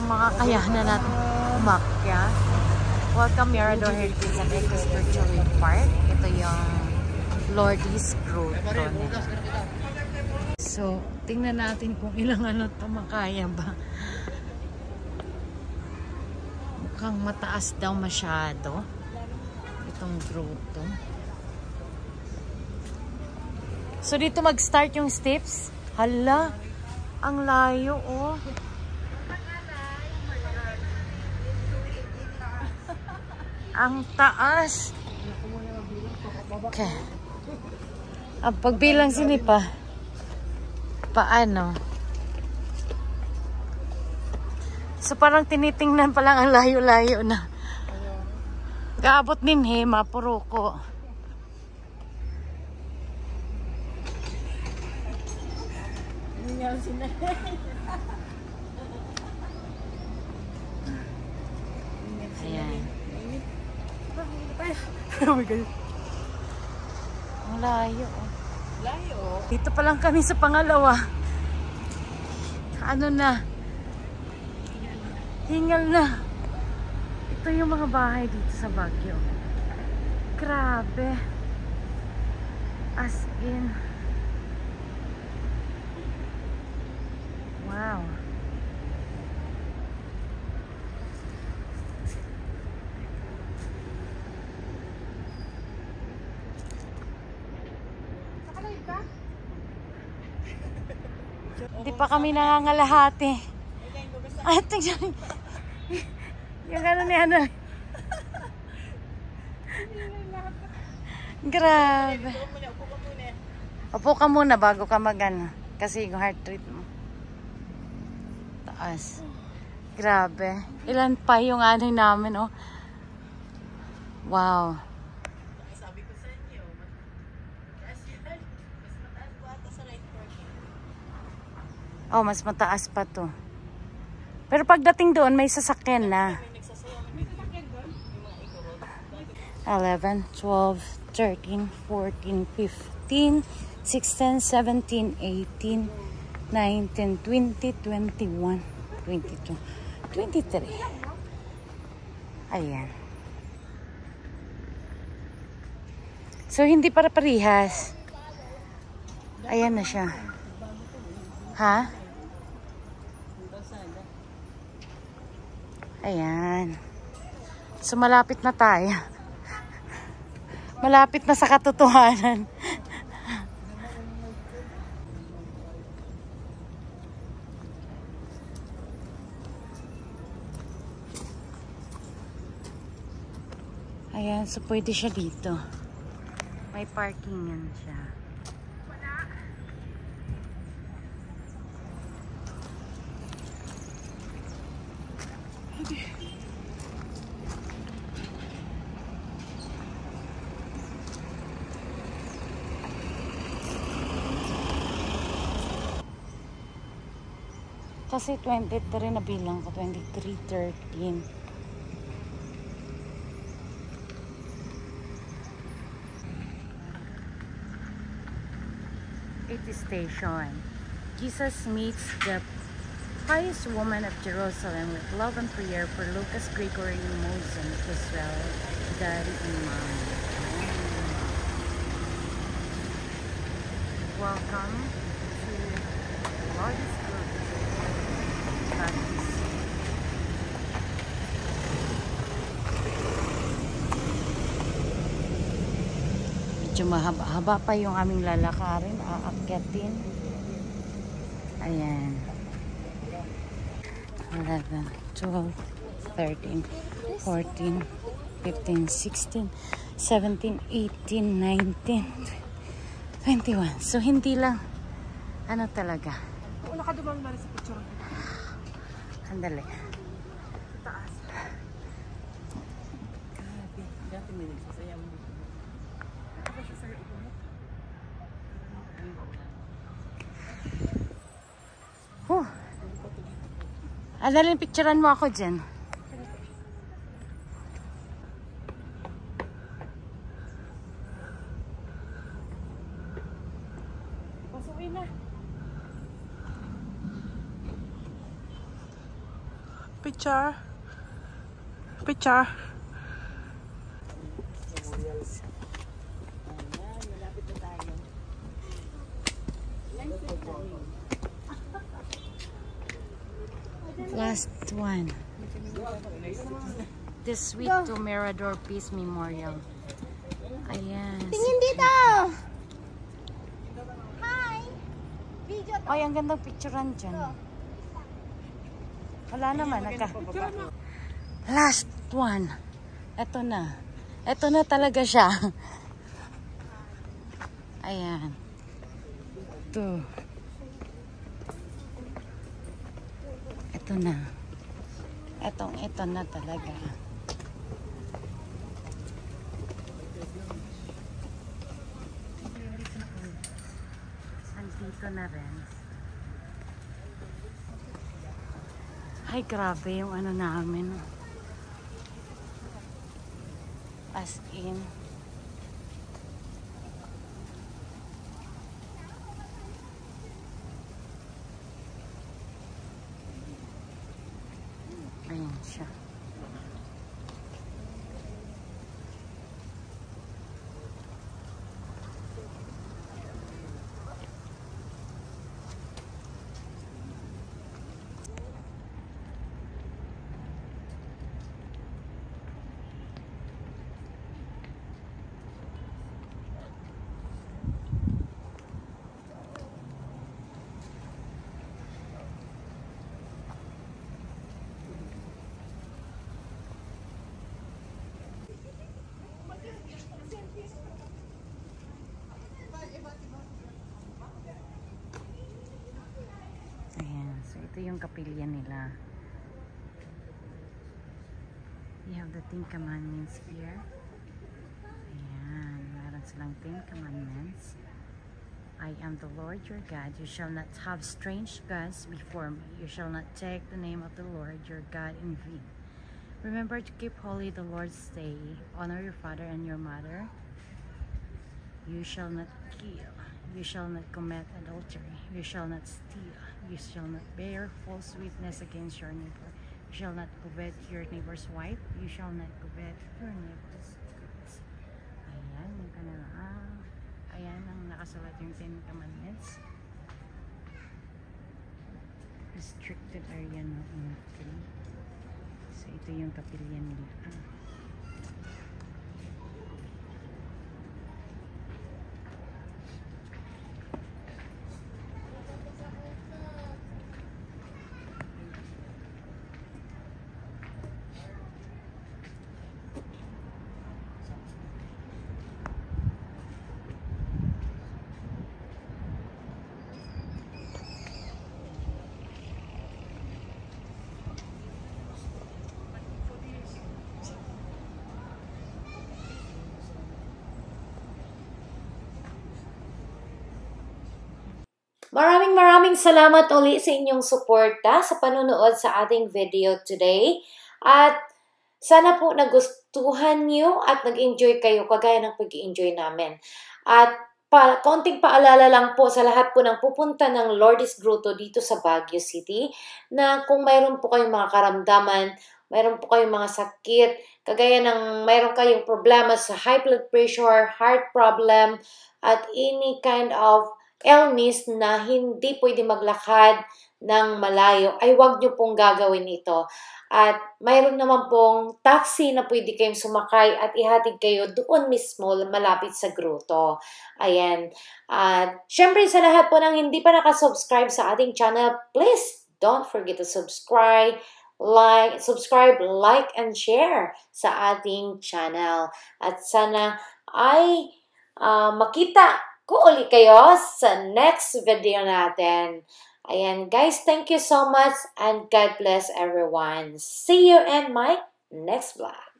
kung makakayanan natin umakyat. Welcome Mirador Heritage and Eco-Spiritual Park. Ito yung Lourdes Grotto. So, tingnan natin kung ilang ano ito makaya ba. Mukhang mataas daw masyado itong grotto. So, dito mag-start yung steps. Hala, ang layo oh. Ang taas. Okay. Ang pagbilang sinipa. Paano? So parang tinitingnan pa lang ang layo-layo na. Gaabot din he, mapuro ko. Ayan. Oh my God. Ang layo. Layo. Dito pa lang kami sa pangalawa. Ano na? Hingal na. Ito yung mga bahay dito sa Baguio. Grabe. As in. Wow. Hindi pa kami nangangalahati. Ay, tingnan. Yung ano ni ano. Grabe. Upo ka muna bago ka mag-ano. Kasi yung heart rate mo. Taas. Grabe. Ilan pa yung ano namin, oh. Wow. Oh, mas mataas pa to. Pero pagdating doon, may sasakyan na. 11, 12, 13, 14, 15, 16, 17, 18, 19, 20, 21, 22, 23. Ayan. So, hindi para parihas. Ayan na siya. Ha? Ayan. So, malapit na tayo. Malapit na sa katotohanan. Ayan. So, pwede siya dito. May parkingan siya. Kasi 23 na bilang ko. 23, 13. It is station. Jesus meets the pious woman of Jerusalem with love and prayer for Lucas Gregory Mosen, Israel, Dari Imam. Welcome to Lourdes Grotto. Medyo mahaba-haba pa yung aming lalakarin, aakyatin. Ayan. 11, 12, 13, 14, 15, 16, 17, 18, 19, 21. So, hindi lang, ano talaga. Wala ka dumang mali sa picture. Andali. Taas. Grabe. Dati may nagsasaya mo. Ako siya sa'yo ito mo. Andali, picturean mo ako dyan. Pasukin na. Picture. Picture. Ayan, malapit na tayo. Last one. The Sweet to Mirador Peace Memorial. Ayan. Tingin dito! Hi! Video to. Ay, ang gandang picturean dyan. Wala naman. Last one. Ito na. Ito na talaga siya. Ayan. Ito. Ito na. Ito na talaga. Andito na rin. Ay, grabe yung ano namin. As in. Ayan siya. Ayan. So, ito yung kapilya nila. You have the 10 Commandments here. Ayan. Meron silang 10 Commandments. I am the Lord your God. You shall not have strange gods before me. You shall not take the name of the Lord your God in vain. Remember to keep holy the Lord's day. Honor your father and your mother. You shall not kill. You shall not commit adultery. You shall not steal. You shall not bear false witness against your neighbor. You shall not covet your neighbor's wife. You shall not covet your neighbor's goods. Ayan, yung kanila. Ayan ang nakasulat yung 10 Commandments. Restricted area na entry. So, ito yung kapilya nila. Maraming salamat uli sa inyong suporta sa panonood sa ating video today. At sana po nagustuhan nyo at nag-enjoy kayo kagaya ng pag-enjoy namin. At konting paalala lang po sa lahat po ng pupunta ng Lourdes Grotto dito sa Baguio City na kung mayroon po kayong mga karamdaman, mayroon po kayong mga sakit, kagaya ng mayroon kayong problema sa high blood pressure, heart problem, at any kind of illness na hindi pwede maglakad ng malayo, ay huwag nyo pong gagawin ito. At mayroon naman pong taxi na pwede kayong sumakay at ihatid kayo doon mismo malapit sa grotto. Ayan. At syempre sa lahat po ng hindi pa nakasubscribe sa ating channel, please don't forget to subscribe, like, and share sa ating channel. At sana ay makita ko ulit kayo sa next video natin. Ayan, guys, thank you so much and God bless everyone. See you in my next vlog.